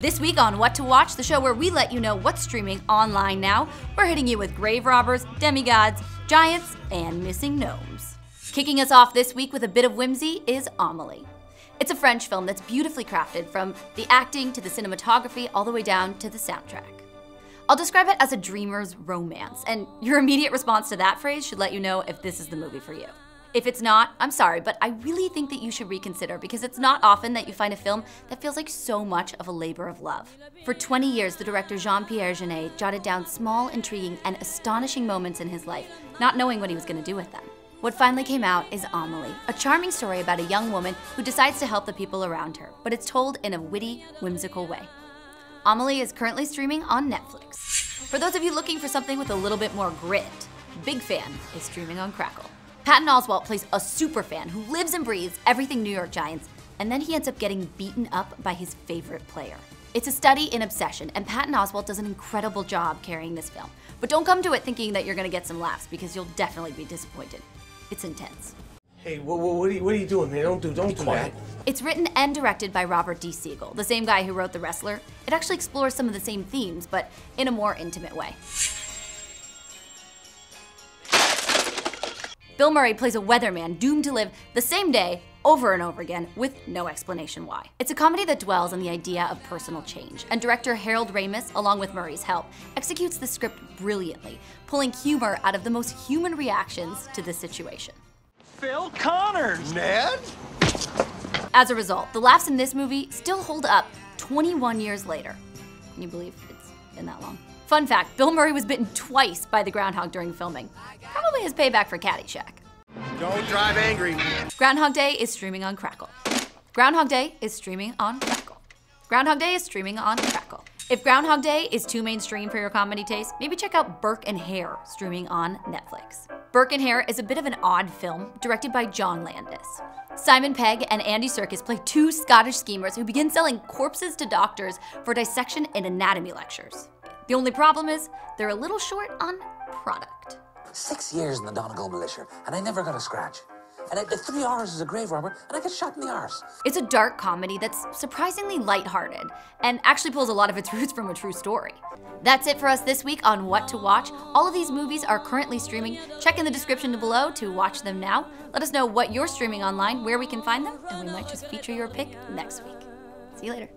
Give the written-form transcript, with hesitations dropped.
This week on What to Watch, the show where we let you know what's streaming online now, we're hitting you with grave robbers, demigods, giants, and missing gnomes. Kicking us off this week with a bit of whimsy is Amelie. It's a French film that's beautifully crafted from the acting to the cinematography all the way down to the soundtrack. I'll describe it as a dreamer's romance, and your immediate response to that phrase should let you know if this is the movie for you. If it's not, I'm sorry, but I really think that you should reconsider because it's not often that you find a film that feels like so much of a labor of love. For 20 years, the director Jean-Pierre Jeunet jotted down small, intriguing, and astonishing moments in his life, not knowing what he was going to do with them. What finally came out is Amelie, a charming story about a young woman who decides to help the people around her, but it's told in a witty, whimsical way. Amelie is currently streaming on Netflix. For those of you looking for something with a little bit more grit, Big Fan is streaming on CRACKLE. Patton Oswalt plays a superfan who lives and breathes everything New York Giants, and then he ends up getting beaten up by his favorite player. It's a study in obsession, and Patton Oswalt does an incredible job carrying this film. But don't come to it thinking that you're gonna get some laughs because you'll definitely be disappointed. It's intense. Hey, what are you doing, man? Don't do that. It's written and directed by Robert D. Siegel, the same guy who wrote The Wrestler. It actually explores some of the same themes, but in a more intimate way. Bill Murray plays a weatherman doomed to live the same day over and over again with no explanation why. It's a comedy that dwells on the idea of personal change, and director Harold Ramis, along with Murray's help, executes the script brilliantly, pulling humor out of the most human reactions to this situation. Phil Connors! Ned? As a result, the laughs in this movie still hold up 21 years later. Can you believe it's been that long? Fun fact, Bill Murray was bitten twice by the groundhog during filming. Probably his payback for Caddyshack. Don't drive angry. Groundhog Day is streaming on CRACKLE. Groundhog Day is streaming on CRACKLE. Groundhog Day is streaming on CRACKLE. If Groundhog Day is too mainstream for your comedy taste, maybe check out Burke and Hare streaming on Netflix. Burke and Hare is a bit of an odd film directed by John Landis. Simon Pegg and Andy Serkis play two Scottish schemers who begin selling corpses to doctors for dissection and anatomy lectures. The only problem is they're a little short on product. 6 years in the Donegal militia, and I never got a scratch. And I did 3 hours as a grave robber, and I got shot in the arse. It's a dark comedy that's surprisingly lighthearted, and actually pulls a lot of its roots from a true story. That's it for us this week on What to Watch. All of these movies are currently streaming. Check in the description below to watch them now. Let us know what you're streaming online, where we can find them, and we might just feature your pick next week. See you later.